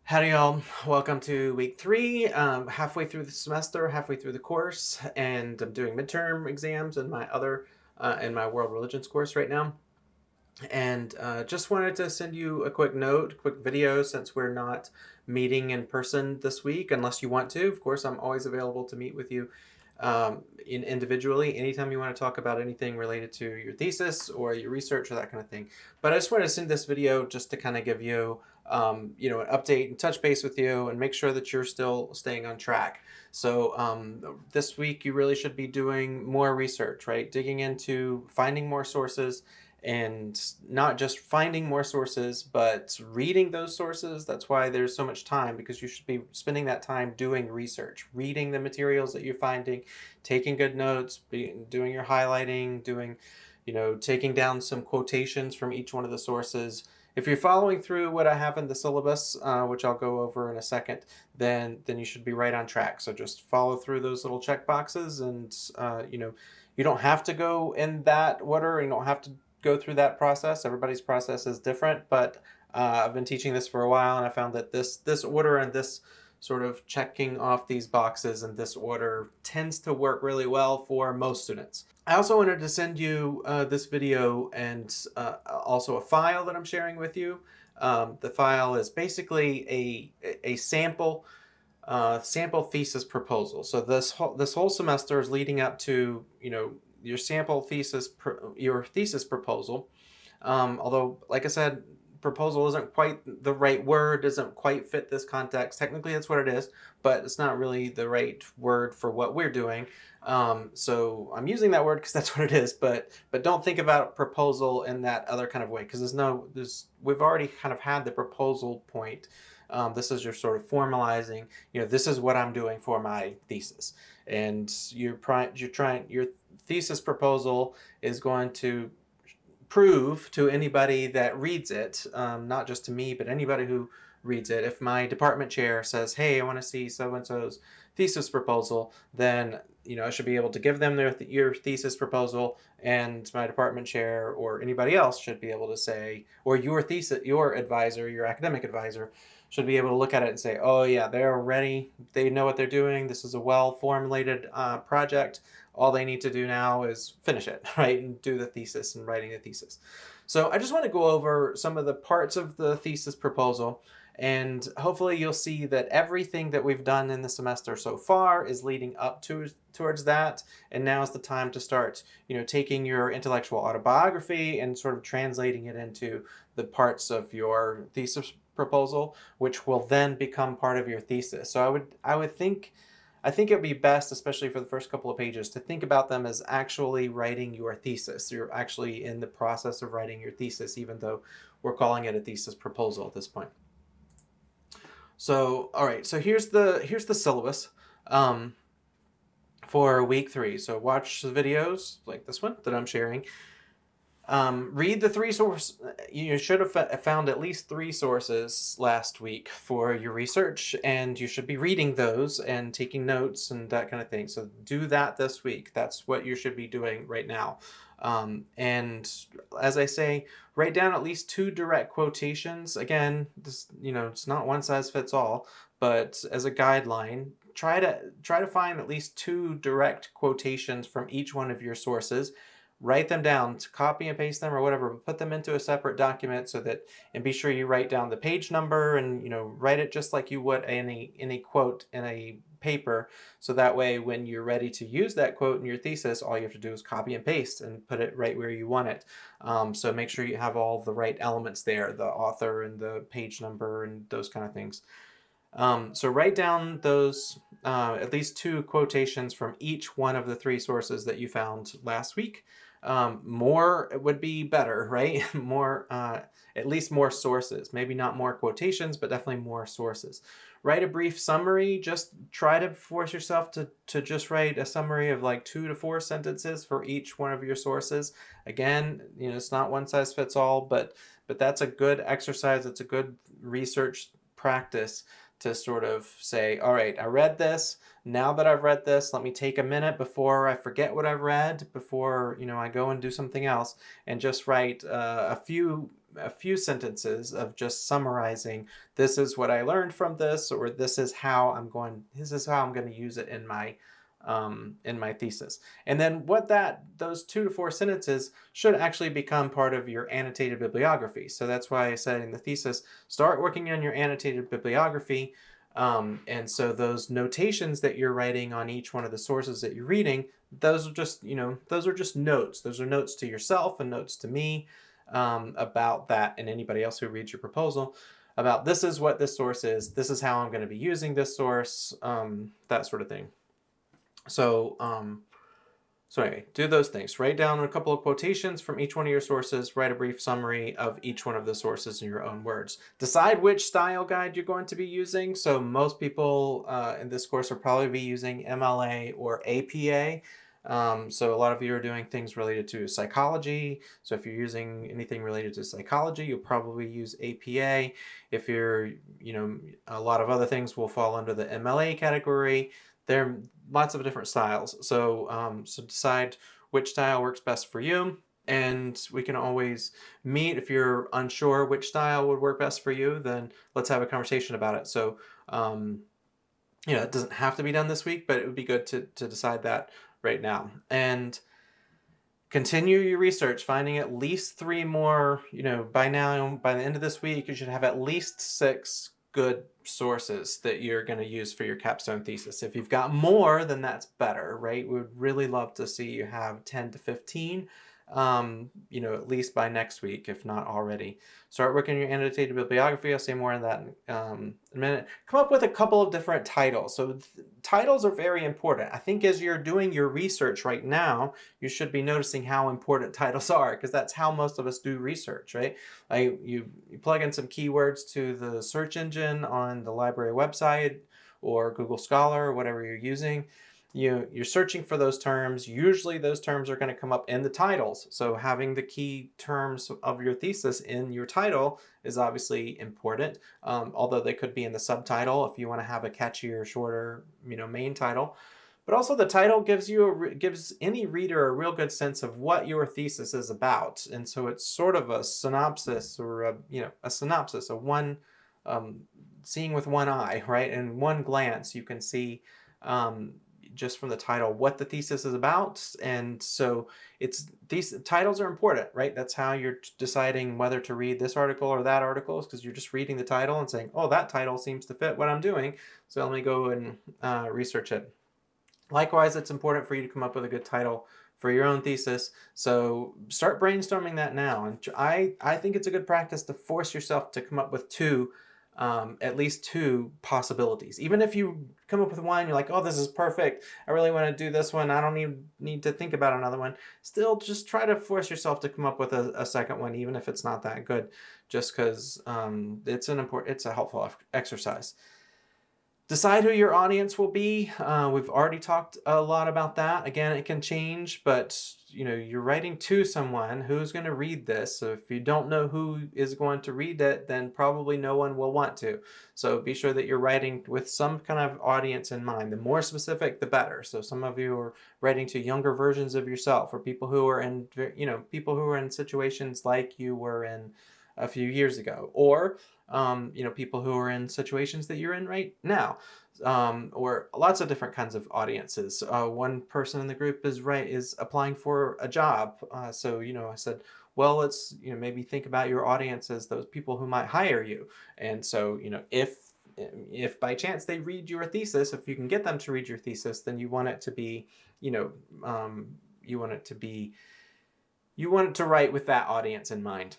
Howdy y'all, welcome to week 3, halfway through the semester, halfway through the course, and I'm doing midterm exams in my world religions course right now. And just wanted to send you a quick note, quick video, since we're not meeting in person this week, unless you want to. Of course, I'm always available to meet with you individually anytime you want to talk about anything related to your thesis or your research or that kind of thing. But I just wanted to send this video just to kind of give you an update and touch base with you and make sure that you're still staying on track. So this week you really should be doing more research, right? Digging into finding more sources, and not just finding more sources, but reading those sources. That's why there's so much time, because you should be spending that time doing research, reading the materials that you're finding, taking good notes, doing your highlighting, taking down some quotations from each one of the sources. If you're following through what I have in the syllabus, which I'll go over in a second, then you should be right on track. So just follow through those little check boxes, and you don't have to go in that order. You don't have to go through that process. Everybody's process is different, but I've been teaching this for a while, and I found that this order and this sort of checking off these boxes in this order tends to work really well for most students. I also wanted to send you this video and also a file that I'm sharing with you. The file is basically a sample thesis proposal. So this whole semester is leading up to your sample thesis, your thesis proposal. Although, like I said, proposal isn't quite the right word, doesn't quite fit this context. Technically, that's what it is, but it's not really the right word for what we're doing. So I'm using that word because that's what it is. But don't think about proposal in that other kind of way, because we've already kind of had the proposal point. This is your sort of formalizing. This is what I'm doing for my thesis, and your thesis proposal is going to prove to anybody that reads it, not just to me, but anybody who reads it. If my department chair says, "Hey, I want to see so-and-so's thesis proposal," then I should be able to give them your thesis proposal, and my department chair or anybody else should be able to say, or your advisor, your academic advisor, should be able to look at it and say, "Oh yeah, they're ready. They know what they're doing. This is a well-formulated project. All they need to do now is finish it," right, and do the thesis and writing the thesis. So I just want to go over some of the parts of the thesis proposal, and hopefully you'll see that everything that we've done in the semester so far is leading up towards that. And now is the time to start, taking your intellectual autobiography and sort of translating it into the parts of your thesis proposal, which will then become part of your thesis. So I think it would be best, especially for the first couple of pages, to think about them as actually writing your thesis. You're actually in the process of writing your thesis, even though we're calling it a thesis proposal at this point. So, all right, so here's the syllabus for week 3. So watch the videos like this one that I'm sharing. Read the 3 sources. You should have found at least 3 sources last week for your research, and you should be reading those and taking notes and that kind of thing. So do that this week. That's what you should be doing right now. And as I say, write down at least 2 direct quotations. Again, this, it's not one size fits all, but as a guideline, try to find at least 2 direct quotations from each one of your sources. Write them down, copy and paste them or whatever, but put them into a separate document and be sure you write down the page number and, write it just like you would any quote in a paper. So that way, when you're ready to use that quote in your thesis, all you have to do is copy and paste and put it right where you want it. So make sure you have all the right elements there, the author and the page number and those kind of things. So write down those at least 2 quotations from each one of the 3 sources that you found last week. More would be better, right? More, at least more sources. Maybe not more quotations, but definitely more sources. Write a brief summary. Just try to force yourself to just write a summary of like 2 to 4 sentences for each one of your sources. Again, it's not one size fits all, but that's a good exercise. It's a good research practice to sort of say, all right, I read this. Now that I've read this, let me take a minute before I forget what I've read, before I go and do something else, and just write a few a few sentences of just summarizing, this is what I learned from this, or this is how I'm going to use it in my thesis. And then those 2 to 4 sentences should actually become part of your annotated bibliography. So that's why I said in the thesis, start working on your annotated bibliography. And so those notations that you're writing on each one of the sources that you're reading, those are just notes. Those are notes to yourself and notes to me, about that, and anybody else who reads your proposal, about this is what this source is, this is how I'm going to be using this source, that sort of thing. So anyway, do those things. Write down a couple of quotations from each one of your sources. Write a brief summary of each one of the sources in your own words. Decide which style guide you're going to be using. So most people in this course will probably be using MLA or APA. So a lot of you are doing things related to psychology. So if you're using anything related to psychology, you'll probably use APA. If you're, a lot of other things will fall under the MLA category. There are lots of different styles. So decide which style works best for you. And we can always meet. If you're unsure which style would work best for you, then let's have a conversation about it. So, it doesn't have to be done this week, but it would be good to decide that right now. And continue your research, finding at least 3 more, by the end of this week, you should have at least 6 good sources that you're going to use for your capstone thesis. If you've got more, then that's better, right? We would really love to see you have 10 to 15, at least by next week, if not already. Start working on your annotated bibliography. I'll say more on that in a minute. Come up with a couple of different titles. So titles are very important. I think as you're doing your research right now, you should be noticing how important titles are, because that's how most of us do research, right? You plug in some keywords to the search engine on the library website or Google Scholar or whatever you're using. You're searching for those terms. Usually those terms are going to come up in the titles. So having the key terms of your thesis in your title is obviously important, although they could be in the subtitle if you want to have a catchier, shorter, main title. But also the title gives any reader a real good sense of what your thesis is about. And so it's sort of a synopsis, or a synopsis, seeing with one eye, right? In one glance, you can see just from the title what the thesis is about. And so these titles are important, right? That's how you're deciding whether to read this article or that article, is because you're just reading the title and saying, oh, that title seems to fit what I'm doing, so let me go and research it. Likewise, it's important for you to come up with a good title for your own thesis. So start brainstorming that now. And I think it's a good practice to force yourself to come up with at least 2 possibilities. Even if you come up with one, you're like, oh, this is perfect, I really want to do this one, I don't need to think about another one. Still, just try to force yourself to come up with a second one, even if it's not that good, just because it's a helpful exercise. Decide who your audience will be. We've already talked a lot about that. Again, it can change, but you're writing to someone who's going to read this. So if you don't know who is going to read it, then probably no one will want to. So be sure that you're writing with some kind of audience in mind. The more specific, the better. So some of you are writing to younger versions of yourself, or people who are in situations like you were in a few years ago, or people who are in situations that you're in right now, or lots of different kinds of audiences. One person in the group is applying for a job. So I said, well, let's maybe think about your audience as those people who might hire you. And so if by chance they read your thesis, if you can get them to read your thesis, then you want it to be you want it to write with that audience in mind.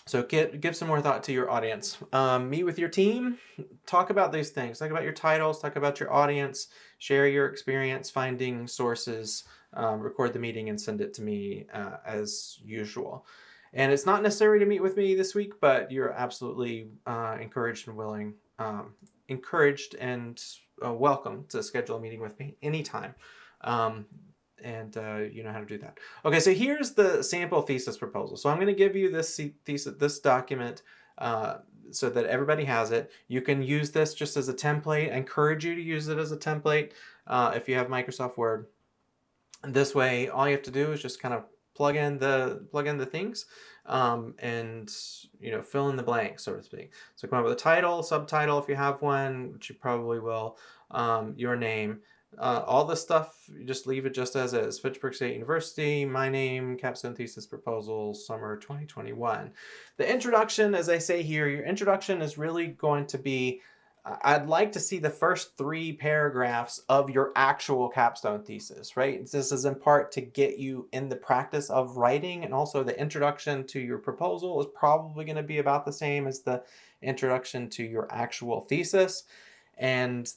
So give some more thought to your audience. Meet with your team. Talk about these things. Talk about your titles. Talk about your audience. Share your experience finding sources. Record the meeting and send it to me as usual. And it's not necessary to meet with me this week, but you're absolutely encouraged and welcome to schedule a meeting with me anytime. And you know how to do that. Okay, so here's the sample thesis proposal. So I'm going to give you this document so that everybody has it. You can use this just as a template. I encourage you to use it as a template if you have Microsoft Word. And this way, all you have to do is just kind of plug in the things, and fill in the blanks, so to speak. So come up with a title, subtitle if you have one, which you probably will, your name. All the stuff, you just leave it just as is. Fitchburg State University, my name, capstone thesis proposal, summer 2021. The introduction, as I say here, your introduction is really going to be, I'd like to see the first 3 paragraphs of your actual capstone thesis, right? This is in part to get you in the practice of writing, and also the introduction to your proposal is probably going to be about the same as the introduction to your actual thesis. And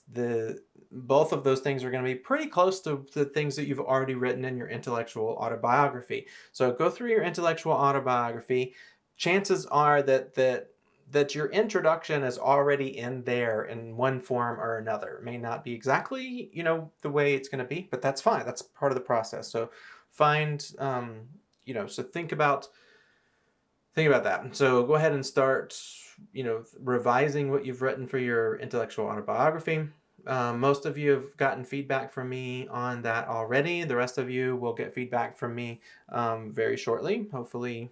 both of those things are going to be pretty close to the things that you've already written in your intellectual autobiography. So go through your intellectual autobiography. Chances are that your introduction is already in there in one form or another. It may not be exactly, the way it's going to be, but that's fine. That's part of the process. So so think about that. So go ahead and start, revising what you've written for your intellectual autobiography. Most of you have gotten feedback from me on that already. The rest of you will get feedback from me very shortly, hopefully,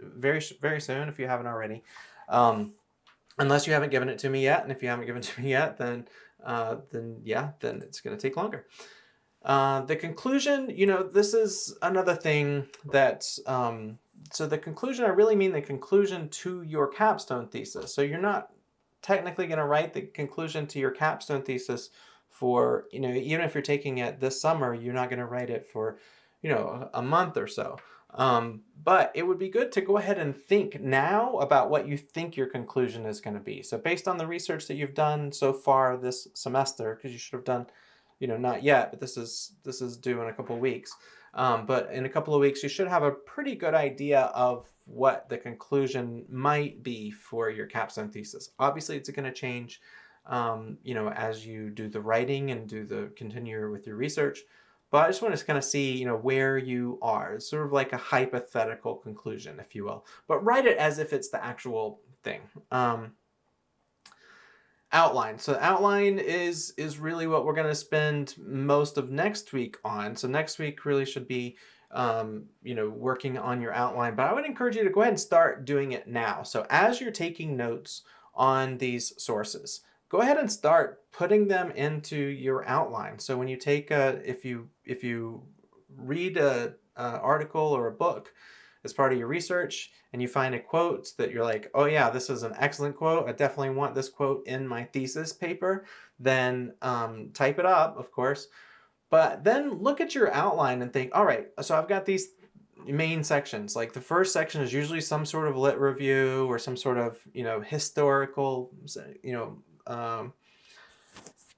very, very soon if you haven't already. Unless you haven't given it to me yet, and if you haven't given it to me yet, then it's going to take longer. The conclusion, this is another thing that, so the conclusion, I really mean the conclusion to your capstone thesis. So you're not technically going to write the conclusion to your capstone thesis for, even if you're taking it this summer, you're not going to write it for, a month or so. But it would be good to go ahead and think now about what you think your conclusion is going to be. So based on the research that you've done so far this semester, because you should have done, not yet, but this is due in a couple of weeks. But in a couple of weeks, you should have a pretty good idea of what the conclusion might be for your capstone thesis. Obviously, it's going to change, as you do the writing and continue with your research. But I just want to kind of see, where you are. It's sort of like a hypothetical conclusion, if you will. But write it as if it's the actual thing. Outline. So outline is really what we're going to spend most of next week on. So next week really should be, working on your outline. But I would encourage you to go ahead and start doing it now. So as you're taking notes on these sources, go ahead and start putting them into your outline. So when you take if you read a article or a book as part of your research, and you find a quote that you're like, oh yeah, this is an excellent quote, I definitely want this quote in my thesis paper, then type it up, of course. But then look at your outline and think, all right, so I've got these main sections. Like the first section is usually some sort of lit review or some sort of, historical,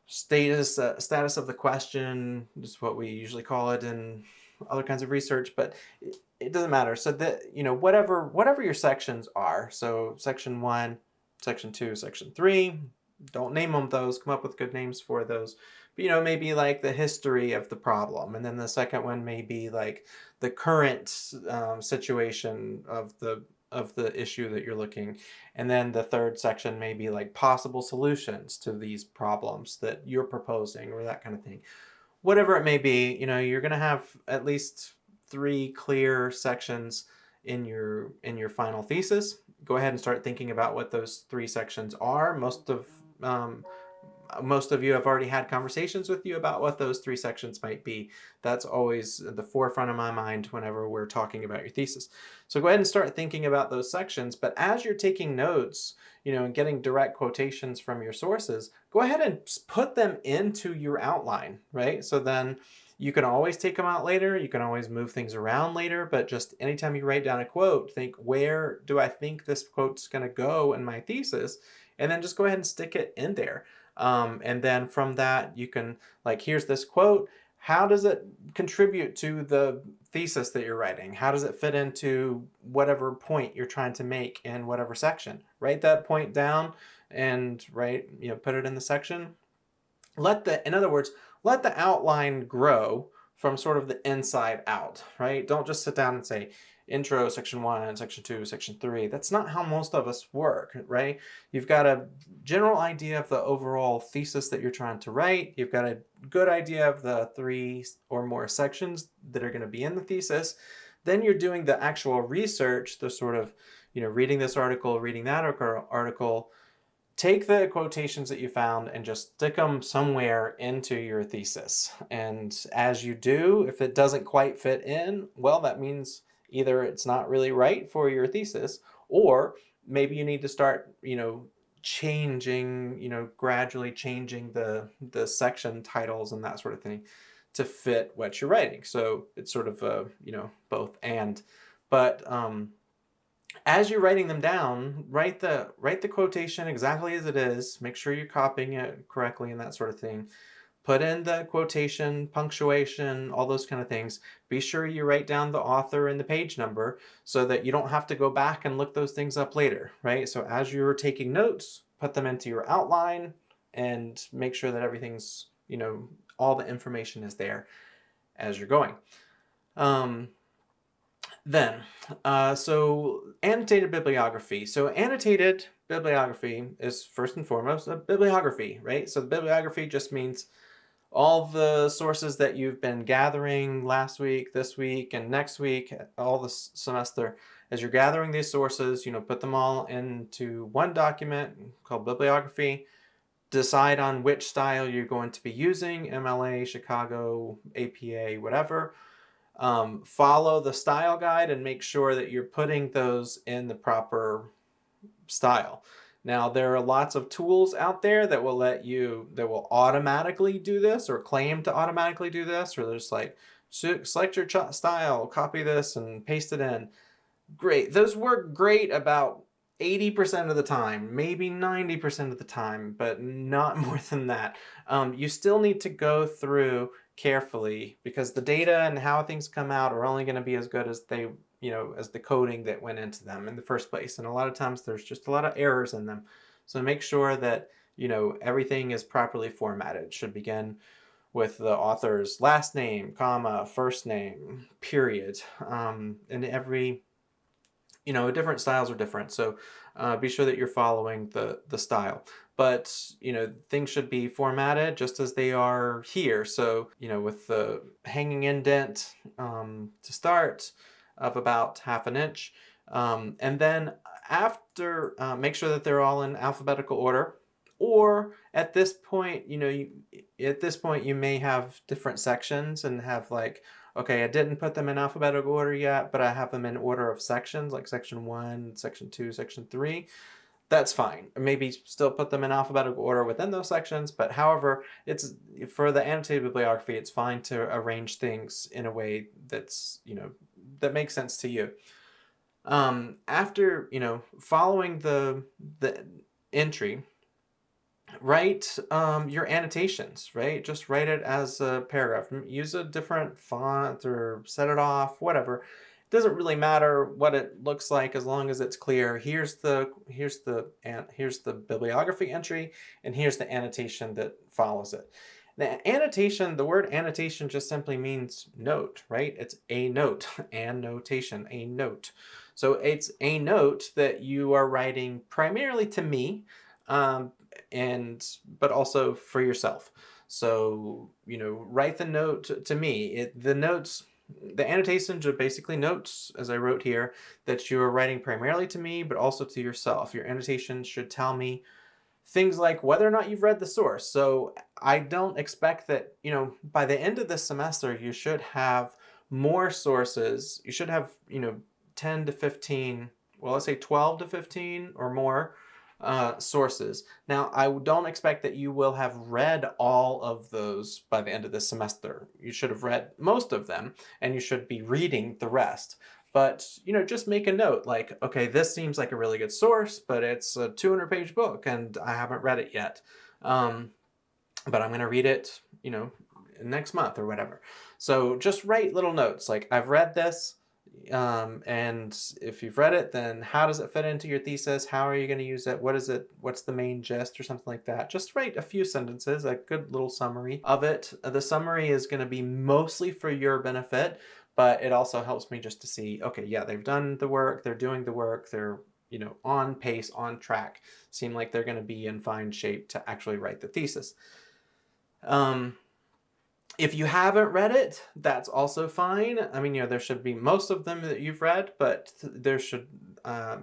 status of the question, is what we usually call it in other kinds of research, but it doesn't matter. So that, whatever your sections are, so section 1, section 2, section 3, don't name them those, come up with good names for those. But, maybe like the history of the problem. And then the second one may be like the current situation of the issue that you're looking. And then the third section may be like possible solutions to these problems that you're proposing, or that kind of thing. Whatever it may be, you're going to have at least 3 clear sections in your final thesis. Go ahead and start thinking about what those 3 sections are. Most of you have already had conversations with you about what those 3 sections might be. That's always at the forefront of my mind whenever we're talking about your thesis. So go ahead and start thinking about those sections. But as you're taking notes, and getting direct quotations from your sources, go ahead and put them into your outline, right? So then you can always take them out later. You can always move things around later. But just anytime you write down a quote, think, where do I think this quote's going to go in my thesis? And then just go ahead and stick it in there. And then from that, you can, like, here's this quote. How does it contribute to the thesis that you're writing? How does it fit into whatever point you're trying to make in whatever section? Write that point down and put it in the section. In other words, let the outline grow from sort of the inside out, right? Don't just sit down and say, intro, section 1, section 2, section 3. That's not how most of us work, right? You've got a general idea of the overall thesis that you're trying to write. You've got a good idea of the 3 or more sections that are going to be in the thesis. Then you're doing the actual research, the sort of, reading this article, reading that article. Take the quotations that you found and just stick them somewhere into your thesis. And as you do, if it doesn't quite fit in, well, that means either it's not really right for your thesis, or maybe you need to start, changing, gradually changing the section titles and that sort of thing to fit what you're writing. So it's sort of, both and. But as you're writing them down, write the quotation exactly as it is. Make sure you're copying it correctly and that sort of thing. Put in the quotation, punctuation, all those kind of things. Be sure you write down the author and the page number so that you don't have to go back and look those things up later, right? So as you're taking notes, put them into your outline and make sure that everything's, all the information is there as you're going. So annotated bibliography. So annotated bibliography is first and foremost a bibliography, right? So the bibliography just means all the sources that you've been gathering last week, this week, and next week, all the semester. As you're gathering these sources, put them all into one document called bibliography. Decide on which style you're going to be using, MLA, Chicago, APA, whatever. Follow the style guide and make sure that you're putting those in the proper style. Now, there are lots of tools out there that will automatically do this or claim to automatically do this, or there's like, select your style, copy this and paste it in. Great. Those work great about 80% of the time, maybe 90% of the time, but not more than that. You still need to go through carefully because the data and how things come out are only going to be as good as they, as the coding that went into them in the first place. And a lot of times there's just a lot of errors in them. So make sure that, everything is properly formatted. It should begin with the author's last name, comma, first name, period. And every, different styles are different. So be sure that you're following the style. But, things should be formatted just as they are here. So, with the hanging indent to start of about 1/2 inch. And then after, make sure that they're all in alphabetical order. Or at this point, you may have different sections and have like, okay, I didn't put them in alphabetical order yet, but I have them in order of sections, like section 1, section 2, section 3. That's fine. Maybe still put them in alphabetical order within those sections, but however, it's for the annotated bibliography, it's fine to arrange things in a way that's, that makes sense to you. After, following the entry, write your annotations, right? Just write it as a paragraph. Use a different font or set it off, whatever. It doesn't really matter what it looks like as long as it's clear. Here's the bibliography entry, and here's the annotation that follows it. The word annotation just simply means note, right? It's a note, annotation, a note. So it's a note that you are writing primarily to me, but also for yourself. So, write the note to me. The annotations are basically notes, as I wrote here, that you're writing primarily to me, but also to yourself. Your annotations should tell me things like whether or not you've read the source. So I don't expect that, by the end of this semester, you should have more sources. You should have, 10 to 15, well, let's say 12 to 15 or more sources. Now, I don't expect that you will have read all of those by the end of this semester. You should have read most of them, and you should be reading the rest. But, just make a note like, okay, this seems like a really good source, but it's a 200-page book, and I haven't read it yet. But I'm going to read it, next month or whatever. So just write little notes like, I've read this. And if you've read it, then how does it fit into your thesis? How are you going to use it? What is it? What's the main gist or something like that? Just write a few sentences, a good little summary of it. The summary is going to be mostly for your benefit, but it also helps me just to see, okay, yeah, they've done the work, they're doing the work, they're, on pace, on track, seem like they're going to be in fine shape to actually write the thesis. If you haven't read it, that's also fine. I mean, there should be most of them that you've read, but there should,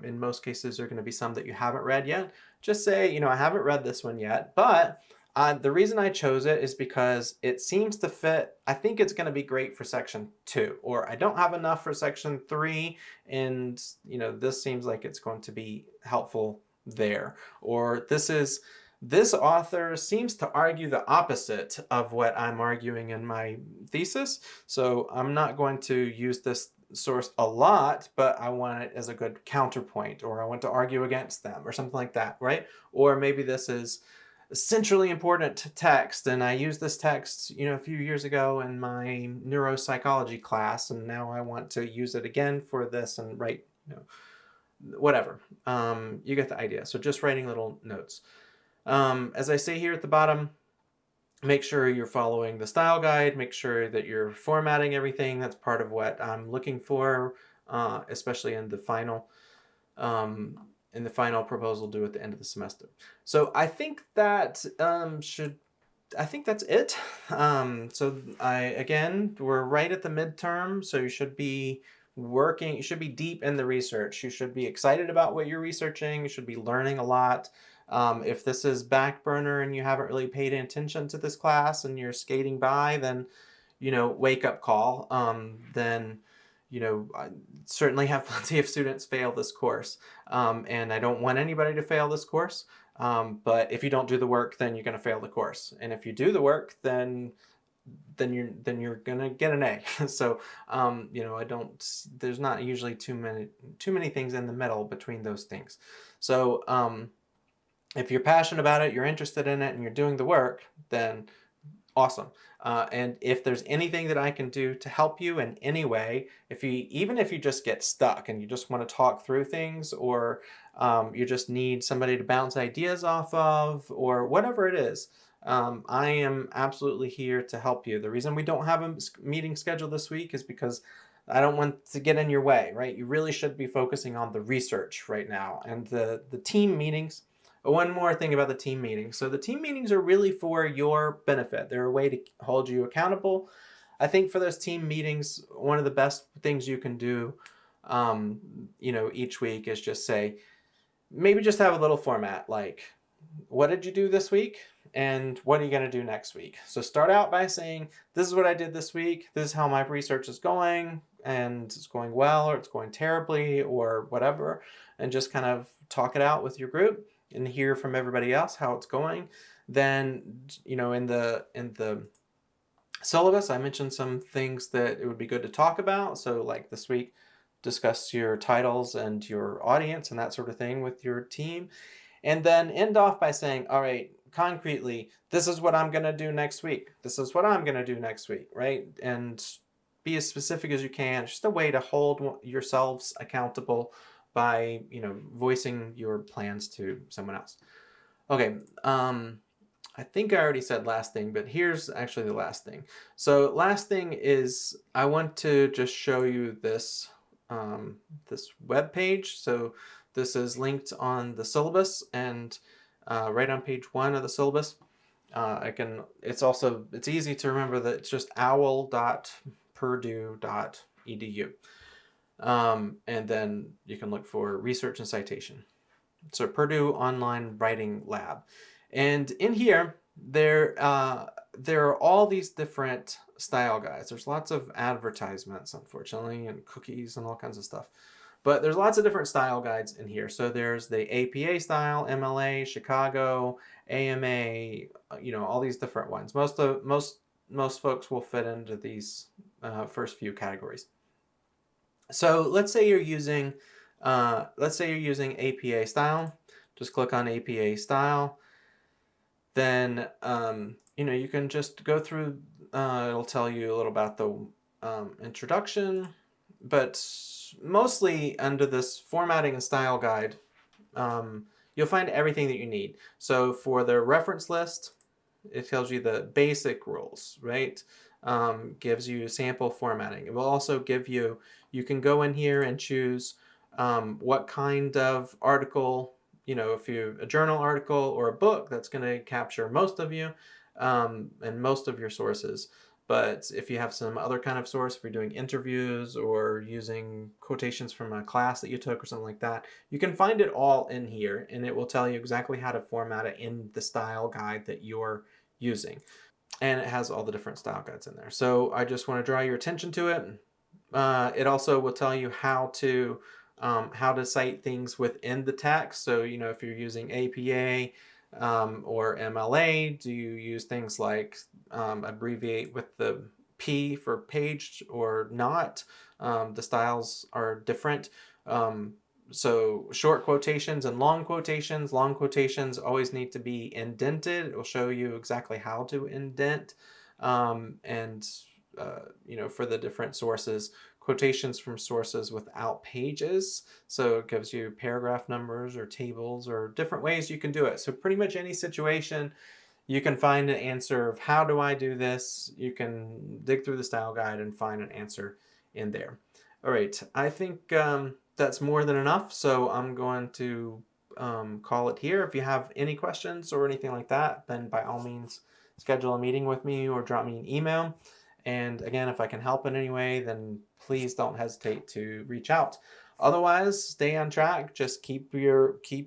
in most cases, there are going to be some that you haven't read yet. Just say, I haven't read this one yet, but the reason I chose it is because it seems to fit. I think it's going to be great for section 2, or I don't have enough for section 3, and, this seems like it's going to be helpful there. Or this author seems to argue the opposite of what I'm arguing in my thesis, so I'm not going to use this source a lot, but I want it as a good counterpoint, or I want to argue against them, or something like that, right? Or maybe this is a centrally important text, and I used this text, a few years ago in my neuropsychology class, and now I want to use it again for this and write, whatever. You get the idea. So just writing little notes. As I say here at the bottom, make sure you're following the style guide, make sure that you're formatting everything. That's part of what I'm looking for, especially in the final proposal due at the end of the semester. So I think that I think that's it. Again, we're right at the midterm, so you should be deep in the research. You should be excited about what you're researching. You should be learning a lot. If this is back burner and you haven't really paid attention to this class and you're skating by, then, wake up call. Then, I certainly have plenty of students fail this course. And I don't want anybody to fail this course. But if you don't do the work, then you're going to fail the course. And if you do the work, then you're going to get an A. So, there's not usually too many things in the middle between those things. So, if you're passionate about it, you're interested in it, and you're doing the work, then awesome. And if there's anything that I can do to help you in any way, even if you just get stuck and you just want to talk through things, or you just need somebody to bounce ideas off of, or whatever it is, I am absolutely here to help you. The reason we don't have a meeting scheduled this week is because I don't want to get in your way, right? You really should be focusing on the research right now. And the team meetings. One more thing about the team meetings. So the team meetings are really for your benefit. They're a way to hold you accountable. I think for those team meetings, one of the best things you can do, each week is just say, maybe just have a little format like, what did you do this week? And what are you going to do next week? So start out by saying, this is what I did this week. This is how my research is going, and it's going well, or it's going terribly, or whatever. And just kind of talk it out with your group and hear from everybody else how it's going. Then, in the syllabus, I mentioned some things that it would be good to talk about. So like this week, discuss your titles and your audience and that sort of thing with your team. And then end off by saying, all right, concretely, this is what I'm going to do next week. This is what I'm going to do next week, right? And be as specific as you can. It's just a way to hold yourselves accountable by, voicing your plans to someone else. Okay, I think I already said last thing, but here's actually the last thing. So last thing is I want to just show you this, this web page. So this is linked on the syllabus, and right on page 1 of the syllabus. It's easy to remember that it's just owl.purdue.edu. And then you can look for research and citation. So Purdue Online Writing Lab. And in here, there are all these different style guides. There's lots of advertisements, unfortunately, and cookies and all kinds of stuff. But there's lots of different style guides in here. So there's the APA style, MLA, Chicago, AMA, all these different ones. Most folks will fit into these first few categories. So let's say you're using APA style. Just click on APA style. Then you can just go through. It'll tell you a little about the introduction, but mostly under this formatting and style guide, you'll find everything that you need. So for the reference list, it tells you the basic rules, right? gives you sample formatting. It will also give you, you can go in here and choose what kind of article, if you a journal article or a book that's going to capture most of you and most of your sources. But if you have some other kind of source, if you're doing interviews or using quotations from a class that you took or something like that, you can find it all in here, and it will tell you exactly how to format it in the style guide that you're using. And it has all the different style guides in there. So I just want to draw your attention to it. It also will tell you how to cite things within the text. So, if you're using APA or MLA, do you use things like abbreviate with the P for page or not? The styles are different. So short quotations and long quotations always need to be indented. It will show you exactly how to indent. For the different sources, quotations from sources without pages. So it gives you paragraph numbers or tables or different ways you can do it. So pretty much any situation, you can find an answer of how do I do this. You can dig through the style guide and find an answer in there. All right, I think that's more than enough. So I'm going to call it here. If you have any questions or anything like that, then by all means, schedule a meeting with me or drop me an email. And again, if I can help in any way, then please don't hesitate to reach out. Otherwise, stay on track. Just keep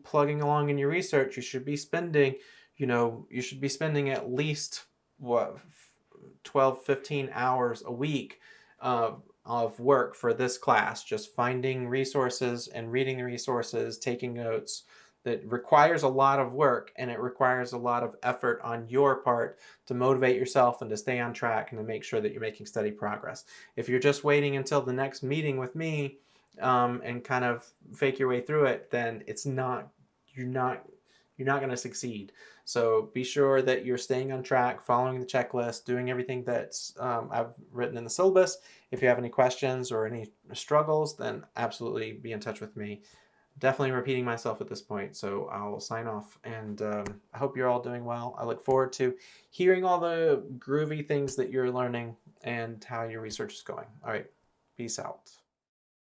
plugging along in your research. You should be spending at least 12, 15 hours a week of work for this class, just finding resources and reading the resources, taking notes. That requires a lot of work, and it requires a lot of effort on your part to motivate yourself and to stay on track and to make sure that you're making steady progress. If you're just waiting until the next meeting with me and kind of fake your way through it, then you're not going to succeed. So be sure that you're staying on track, following the checklist, doing everything that's I've written in the syllabus. If you have any questions or any struggles, then absolutely be in touch with me. Definitely repeating myself at this point, so I'll sign off, and I hope you're all doing well. I look forward to hearing all the groovy things that you're learning and how your research is going. All right, peace out.